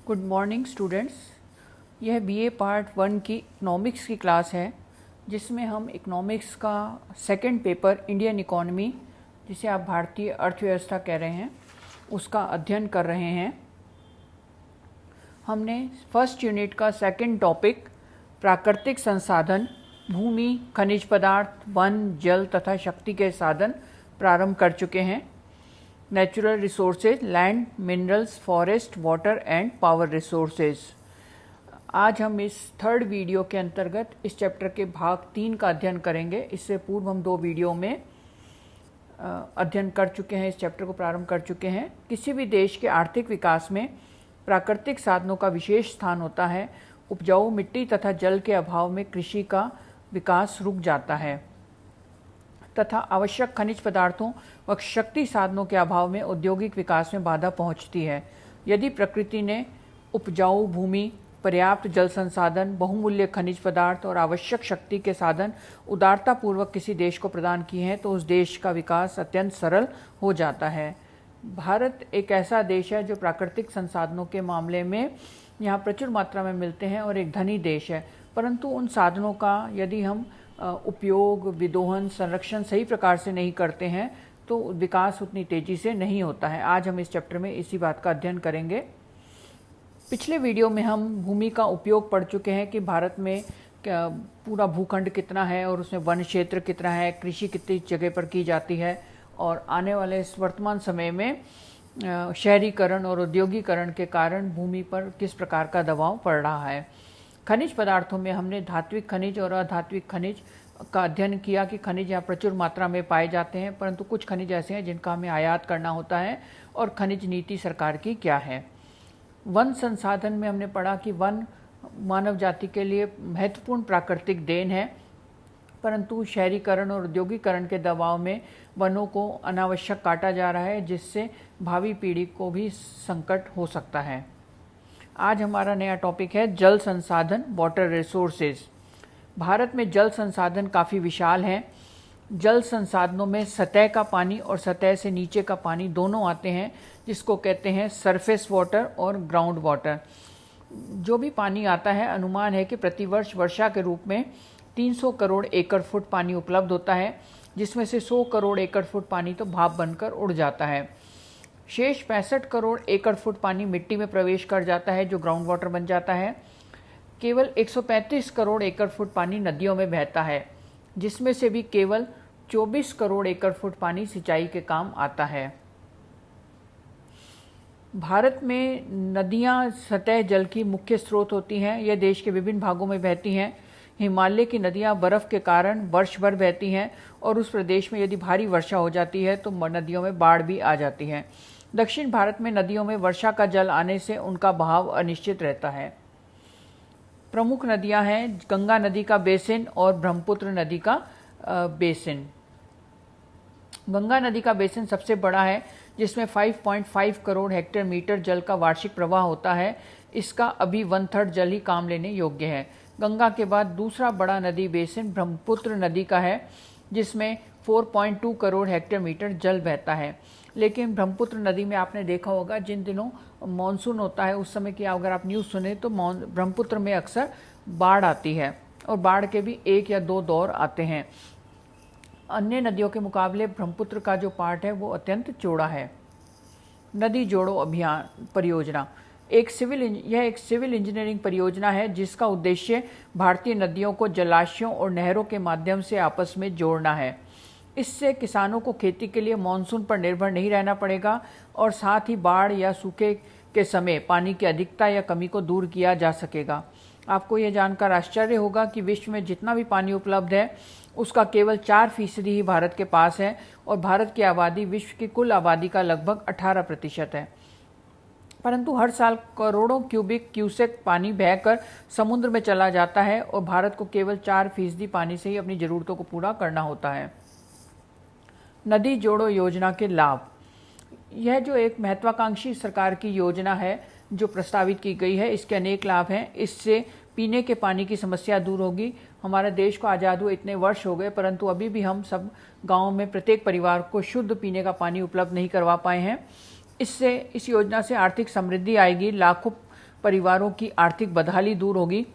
Good morning students. यह BA part 1 की economics की क्लास है, जिसमें हम इकोनॉमिक्स का सेकंड पेपर इंडियन इकोनॉमी, जिसे आप भारतीय अर्थव्यवस्था कह रहे हैं, उसका अध्ययन कर रहे हैं। हमने फर्स्ट यूनिट का सेकंड टॉपिक प्राकृतिक संसाधन, भूमि, खनिज पदार्थ, वन, जल तथा शक्ति के साधन प्रारंभ कर चुके हैं। Natural resources, land, minerals, forest, water and power resources. आज हम इस थर्ड वीडियो के अंतर्गत इस चैप्टर के भाग 3 का अध्ययन करेंगे। इससे पूर्व हम 2 वीडियो में अध्ययन कर चुके हैं, इस चैप्टर को प्रारंभ कर चुके हैं। किसी भी देश के आर्थिक विकास में प्राकृतिक साधनों का विशेष स्थान होता है। उपजाऊ मिट्टी तथा जल के अभाव में कृषि का विकास रुक जाता है तथा आवश्यक खनिज पदार्थों व शक्ति साधनों के अभाव में औद्योगिक विकास में बाधा पहुंचती है। यदि प्रकृति ने उपजाऊ भूमि, पर्याप्त जल संसाधन, बहुमूल्य खनिज पदार्थ और आवश्यक शक्ति के साधन उदारतापूर्वक किसी देश को प्रदान किए हैं, तो उस देश का विकास अत्यंत सरल हो जाता है। भारत एक ऐसा देश है जो प्राकृतिक संसाधनों के मामले में यहाँ प्रचुर मात्रा में मिलते हैं और एक धनी देश है, परंतु उन साधनों का यदि हम उपयोग, विदोहन, संरक्षण सही प्रकार से नहीं करते हैं तो विकास उतनी तेजी से नहीं होता है। आज हम इस चैप्टर में इसी बात का अध्ययन करेंगे। पिछले वीडियो में हम भूमि का उपयोग पढ़ चुके हैं कि भारत में पूरा भूखंड कितना है और उसमें वन क्षेत्र कितना है, कृषि कितनी जगह पर की जाती है और आने वाले इस वर्तमान समय में शहरीकरण और औद्योगिकरण के कारण भूमि पर किस प्रकार का दबाव पड़ रहा है। खनिज पदार्थों में हमने धात्विक खनिज और अधात्विक खनिज का अध्ययन किया कि खनिज यहाँ प्रचुर मात्रा में पाए जाते हैं, परंतु कुछ खनिज ऐसे हैं जिनका हमें आयात करना होता है और खनिज नीति सरकार की क्या है। वन संसाधन में हमने पढ़ा कि वन मानव जाति के लिए महत्वपूर्ण प्राकृतिक देन है, परंतु शहरीकरण और औद्योगिकरण के दबाव में वनों को अनावश्यक काटा जा रहा है, जिससे भावी पीढ़ी को भी संकट हो सकता है। आज हमारा नया टॉपिक है जल संसाधन, वाटर रिसोर्सेज। भारत में जल संसाधन काफ़ी विशाल हैं। जल संसाधनों में सतह का पानी और सतह से नीचे का पानी दोनों आते हैं, जिसको कहते हैं सरफेस वाटर और ग्राउंड वाटर। जो भी पानी आता है, अनुमान है कि प्रतिवर्ष वर्षा के रूप में 300 करोड़ एकड़ फुट पानी उपलब्ध होता है, जिसमें से 100 करोड़ एकड़ फुट पानी तो भाप बनकर उड़ जाता है। शेष 65 करोड़ एकड़ फुट पानी मिट्टी में प्रवेश कर जाता है, जो ग्राउंड वाटर बन जाता है। केवल 135 करोड़ एकड़ फुट पानी नदियों में बहता है, जिसमें से भी केवल 24 करोड़ एकड़ फुट पानी सिंचाई के काम आता है। भारत में नदियां सतह जल की मुख्य स्रोत होती हैं। यह देश के विभिन्न भागों में बहती हैं। हिमालय की नदियां बर्फ के कारण वर्ष भर बहती हैं और उस प्रदेश में यदि भारी वर्षा हो जाती है तो नदियों में बाढ़ भी आ जाती है। दक्षिण भारत में नदियों में वर्षा का जल आने से उनका बहाव अनिश्चित रहता है। प्रमुख नदियां हैं गंगा नदी का बेसिन और ब्रह्मपुत्र नदी का बेसिन। गंगा नदी का बेसिन सबसे बड़ा है, जिसमें 5.5 करोड़ हेक्टेयर मीटर जल का वार्षिक प्रवाह होता है। इसका अभी 1/3 जल ही काम लेने योग्य है। गंगा के बाद दूसरा बड़ा नदी बेसिन ब्रह्मपुत्र नदी का है, जिसमें 4.2 करोड़ हेक्टेयर मीटर जल बहता है। लेकिन ब्रह्मपुत्र नदी में आपने देखा होगा, जिन दिनों मानसून होता है उस समय की अगर आप न्यूज़ सुने तो ब्रह्मपुत्र में अक्सर बाढ़ आती है और बाढ़ के भी 1 या 2 दौर आते हैं। अन्य नदियों के मुकाबले ब्रह्मपुत्र का जो पार्ट है वो अत्यंत चौड़ा है। नदी जोड़ो अभियान परियोजना यह एक सिविल इंजीनियरिंग परियोजना है, जिसका उद्देश्य भारतीय नदियों को जलाशयों और नहरों के माध्यम से आपस में जोड़ना है। इससे किसानों को खेती के लिए मानसून पर निर्भर नहीं रहना पड़ेगा और साथ ही बाढ़ या सूखे के समय पानी की अधिकता या कमी को दूर किया जा सकेगा। आपको यह जानकर आश्चर्य होगा कि विश्व में जितना भी पानी उपलब्ध है उसका केवल 4% ही भारत के पास है और भारत की आबादी विश्व की कुल आबादी का लगभग 18% है। परंतु हर साल करोड़ों क्यूसेक पानी बहकर समुद्र में चला जाता है और भारत को केवल 4% पानी से ही अपनी ज़रूरतों को पूरा करना होता है। नदी जोड़ो योजना के लाभ। यह जो एक महत्वाकांक्षी सरकार की योजना है जो प्रस्तावित की गई है, इसके अनेक लाभ हैं। इससे पीने के पानी की समस्या दूर होगी। हमारे देश को आज़ाद हुए इतने वर्ष हो गए, परंतु अभी भी हम सब गाँव में प्रत्येक परिवार को शुद्ध पीने का पानी उपलब्ध नहीं करवा पाए हैं। इससे इस योजना से आर्थिक समृद्धि आएगी। लाखों परिवारों की आर्थिक बदहाली दूर होगी।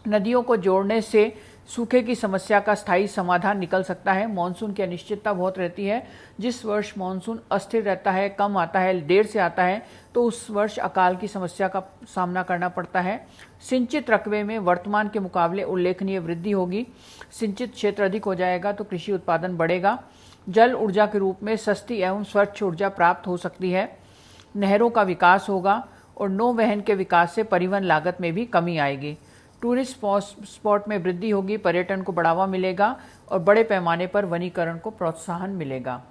नदियों को जोड़ने से सूखे की समस्या का स्थायी समाधान निकल सकता है। मानसून की अनिश्चितता बहुत रहती है। जिस वर्ष मानसून अस्थिर रहता है, कम आता है, देर से आता है, तो उस वर्ष अकाल की समस्या का सामना करना पड़ता है। सिंचित रकबे में वर्तमान के मुकाबले उल्लेखनीय वृद्धि होगी। सिंचित क्षेत्र अधिक हो जाएगा तो कृषि उत्पादन बढ़ेगा। जल ऊर्जा के रूप में सस्ती एवं स्वच्छ ऊर्जा प्राप्त हो सकती है। नहरों का विकास होगा और नौवहन के विकास से परिवहन लागत में भी कमी आएगी। टूरिस्ट स्पॉट में वृद्धि होगी, पर्यटन को बढ़ावा मिलेगा और बड़े पैमाने पर वनीकरण को प्रोत्साहन मिलेगा।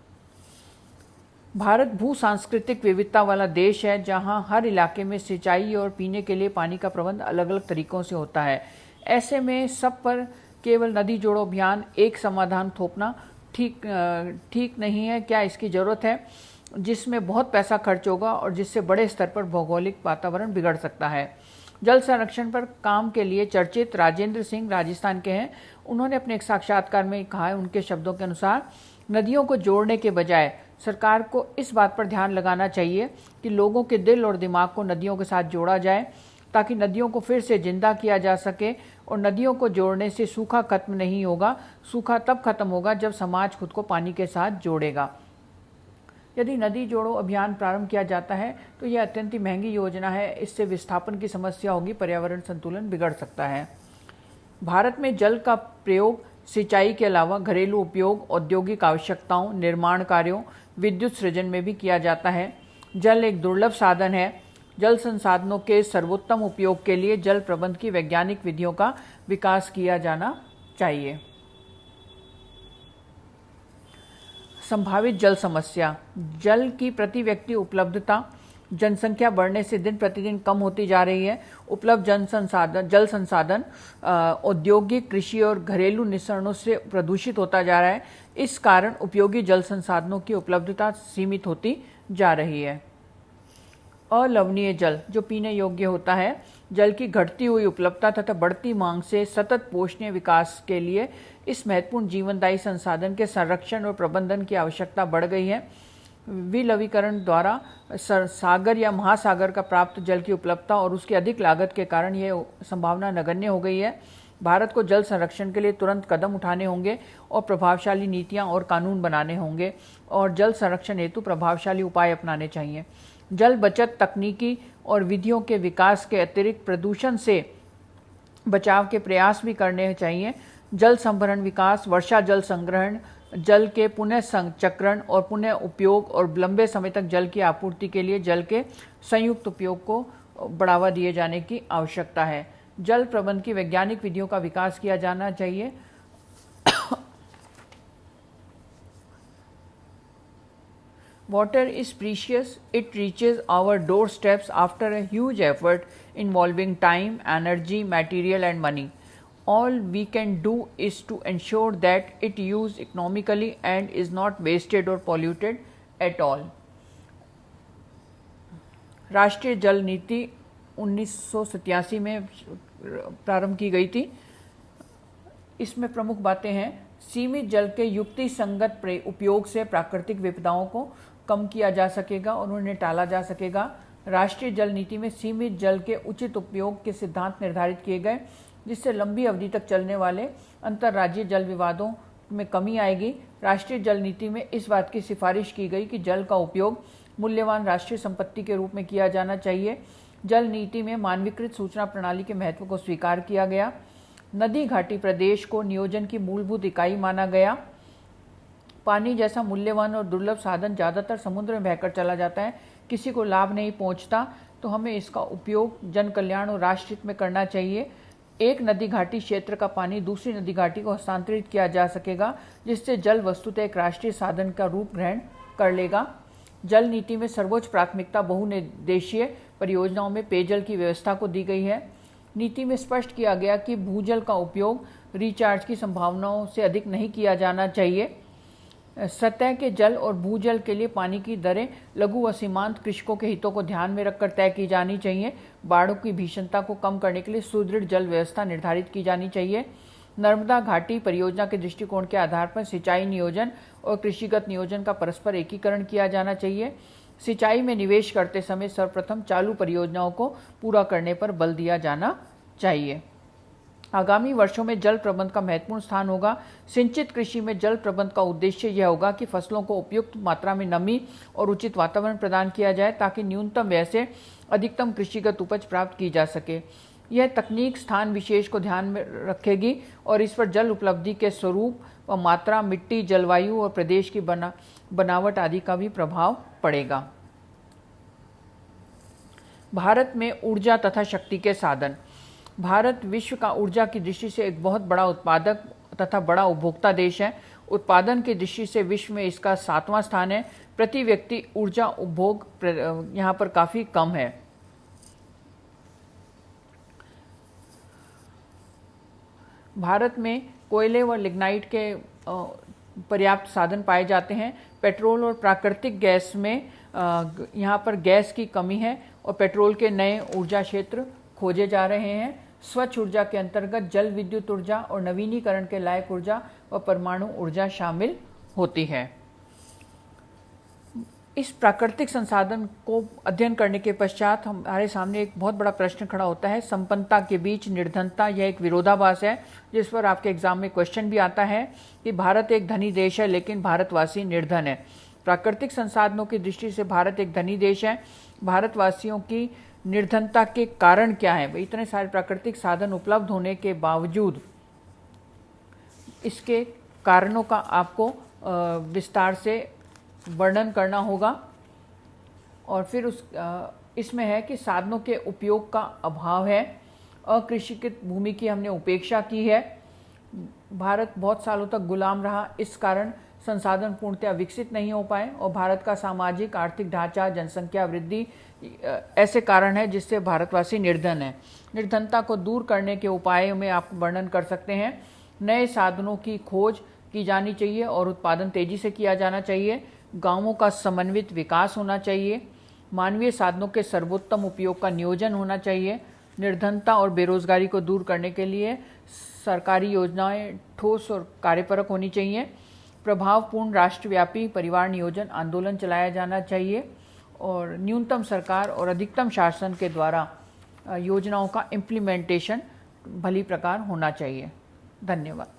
भारत भू सांस्कृतिक विविधता वाला देश है, जहां हर इलाके में सिंचाई और पीने के लिए पानी का प्रबंध अलग अलग तरीकों से होता है। ऐसे में सब पर केवल नदी जोड़ो अभियान एक समाधान थोपना ठीक नहीं है। क्या इसकी ज़रूरत है, जिसमें बहुत पैसा खर्च होगा और जिससे बड़े स्तर पर भौगोलिक वातावरण बिगड़ सकता है। जल संरक्षण पर काम के लिए चर्चित राजेंद्र सिंह राजस्थान के हैं। उन्होंने अपने एक साक्षात्कार में कहा है, उनके शब्दों के अनुसार, नदियों को जोड़ने के बजाय सरकार को इस बात पर ध्यान लगाना चाहिए कि लोगों के दिल और दिमाग को नदियों के साथ जोड़ा जाए, ताकि नदियों को फिर से जिंदा किया जा सके। और नदियों को जोड़ने से सूखा खत्म नहीं होगा। सूखा तब खत्म होगा जब समाज खुद को पानी के साथ जोड़ेगा। यदि नदी जोड़ो अभियान प्रारंभ किया जाता है तो यह अत्यंत ही महंगी योजना है। इससे विस्थापन की समस्या होगी, पर्यावरण संतुलन बिगड़ सकता है। भारत में जल का प्रयोग सिंचाई के अलावा घरेलू उपयोग, औद्योगिक आवश्यकताओं, निर्माण कार्यों, विद्युत सृजन में भी किया जाता है। जल एक दुर्लभ साधन है। जल संसाधनों के सर्वोत्तम उपयोग के लिए जल प्रबंध की वैज्ञानिक विधियों का विकास किया जाना चाहिए। संभावित जल समस्या। जल की प्रति व्यक्ति उपलब्धता। जनसंख्या बढ़ने से दिन प्रतिदिन कम होती जा रही है। उपलब्ध जल संसाधन औद्योगिक, कृषि और घरेलू निस्सरणों से प्रदूषित होता जा रहा है। इस कारण उपयोगी जल संसाधनों की उपलब्धता सीमित होती जा रही है। अलवणीय जल, जो पीने योग्य होता है, जल की घटती हुई उपलब्धता तथा बढ़ती मांग से सतत पोषणीय विकास के लिए इस महत्वपूर्ण जीवनदायी संसाधन के संरक्षण और प्रबंधन की आवश्यकता बढ़ गई है। विलवीकरण द्वारा सागर या महासागर का प्राप्त जल की उपलब्धता और उसकी अधिक लागत के कारण यह संभावना नगण्य हो गई है। भारत को जल संरक्षण के लिए तुरंत कदम उठाने होंगे और प्रभावशाली नीतियां और कानून बनाने होंगे और जल संरक्षण हेतु प्रभावशाली उपाय अपनाने चाहिए। जल बचत तकनीकी और विधियों के विकास के अतिरिक्त प्रदूषण से बचाव के प्रयास भी करने चाहिए। जल संभरण विकास, वर्षा जल संग्रहण, जल के पुनः चक्रण और पुनः उपयोग और लंबे समय तक जल की आपूर्ति के लिए जल के संयुक्त उपयोग को बढ़ावा दिए जाने की आवश्यकता है। जल प्रबंधन की वैज्ञानिक विधियों का विकास किया जाना चाहिए। Water is precious. It reaches our doorsteps after a huge effort involving time, energy, material and money. All we can do is to ensure that it used economically and is not wasted or polluted at all. राष्ट्रीय जल नीति 1987 में प्रारंभ की गई थी। इसमें प्रमुख बातें हैं, सीमित जल के युक्ति संगत उपयोग से प्राकृतिक विपदाओं को कम किया जा सकेगा और उन्हें टाला जा सकेगा। राष्ट्रीय जल नीति में सीमित जल के उचित उपयोग के सिद्धांत निर्धारित किए गए, जिससे लंबी अवधि तक चलने वाले अंतर्राज्यीय जल विवादों में कमी आएगी। राष्ट्रीय जल नीति में इस बात की सिफारिश की गई कि जल का उपयोग मूल्यवान राष्ट्रीय संपत्ति के रूप में किया जाना चाहिए। जल नीति में मानवीकृत सूचना प्रणाली के महत्व को स्वीकार किया गया। नदी घाटी प्रदेश को नियोजन की मूलभूत इकाई माना गया। पानी जैसा मूल्यवान और दुर्लभ साधन ज़्यादातर समुद्र में बहकर चला जाता है, किसी को लाभ नहीं पहुंचता, तो हमें इसका उपयोग जन कल्याण और राष्ट्र हित में करना चाहिए। एक नदी घाटी क्षेत्र का पानी दूसरी नदी घाटी को हस्तांतरित किया जा सकेगा, जिससे जल वस्तुतः एक राष्ट्रीय साधन का रूप ग्रहण कर लेगा। जल नीति में सर्वोच्च प्राथमिकता बहुउद्देशीय परियोजनाओं में पेयजल की व्यवस्था को दी गई है। नीति में स्पष्ट किया गया कि भूजल का उपयोग रिचार्ज की संभावनाओं से अधिक नहीं किया जाना चाहिए। सतह के जल और भूजल के लिए पानी की दरें लघु व सीमांत कृषकों के हितों को ध्यान में रखकर तय की जानी चाहिए। बाढ़ों की भीषणता को कम करने के लिए सुदृढ़ जल व्यवस्था निर्धारित की जानी चाहिए। नर्मदा घाटी परियोजना के दृष्टिकोण के आधार पर सिंचाई नियोजन और कृषिगत नियोजन का परस्पर एकीकरण किया जाना चाहिए। सिंचाई में निवेश करते समय सर्वप्रथम चालू परियोजनाओं को पूरा करने पर बल दिया जाना चाहिए। आगामी वर्षों में जल प्रबंधन का महत्वपूर्ण स्थान होगा। सिंचित कृषि में जल प्रबंधन का उद्देश्य यह होगा कि फसलों को उपयुक्त मात्रा में नमी और उचित वातावरण प्रदान किया जाए ताकि न्यूनतम व्यय से अधिकतम कृषिगत उपज प्राप्त की जा सके। यह तकनीक स्थान विशेष को ध्यान में रखेगी और इस पर जल उपलब्धि के स्वरूप व मात्रा, मिट्टी, जलवायु और प्रदेश की बनावट आदि का भी प्रभाव पड़ेगा। भारत में ऊर्जा तथा शक्ति के साधन। भारत विश्व का ऊर्जा की दृष्टि से एक बहुत बड़ा उत्पादक तथा बड़ा उपभोक्ता देश है। उत्पादन की दृष्टि से विश्व में इसका 7वां स्थान है। प्रति व्यक्ति ऊर्जा उपभोग यहाँ पर काफ़ी कम है। भारत में कोयले व लिग्नाइट के पर्याप्त साधन पाए जाते हैं। पेट्रोल और प्राकृतिक गैस में यहाँ पर गैस की कमी है और पेट्रोल के नए ऊर्जा क्षेत्र खोजे जा रहे हैं। स्वच्छ ऊर्जा के अंतर्गत जल विद्युत ऊर्जा और नवीनीकरण के लायक ऊर्जा व परमाणु ऊर्जा शामिल होती है। इस प्राकृतिक संसाधन को अध्ययन करने के पश्चात हमारे सामने एक बहुत बड़ा प्रश्न खड़ा होता है, संपन्नता के बीच निर्धनता। यह एक विरोधाभास है जिस पर आपके एग्जाम में क्वेश्चन भी आता है कि भारत एक धनी देश है लेकिन भारतवासी निर्धन है। प्राकृतिक संसाधनों की दृष्टि से भारत एक धनी देश है। भारतवासियों की निर्धनता के कारण क्या है? भाई, इतने सारे प्राकृतिक साधन उपलब्ध होने के बावजूद इसके कारणों का आपको विस्तार से वर्णन करना होगा। और फिर इसमें है कि साधनों के उपयोग का अभाव है, अकृषिकृत भूमि की हमने उपेक्षा की है, भारत बहुत सालों तक गुलाम रहा, इस कारण संसाधन पूर्णतया विकसित नहीं हो पाए, और भारत का सामाजिक आर्थिक ढांचा, जनसंख्या वृद्धि ऐसे कारण है जिससे भारतवासी निर्धन है। निर्धनता को दूर करने के उपायों में आप वर्णन कर सकते हैं। नए साधनों की खोज की जानी चाहिए और उत्पादन तेजी से किया जाना चाहिए। गांवों का समन्वित विकास होना चाहिए। मानवीय साधनों के सर्वोत्तम उपयोग का नियोजन होना चाहिए। निर्धनता और बेरोजगारी को दूर करने के लिए सरकारी योजनाएं ठोस और कार्यपरक होनी चाहिए। प्रभावपूर्ण राष्ट्रव्यापी परिवार नियोजन आंदोलन चलाया जाना चाहिए और न्यूनतम सरकार और अधिकतम शासन के द्वारा योजनाओं का इम्प्लीमेंटेशन भली प्रकार होना चाहिए। धन्यवाद।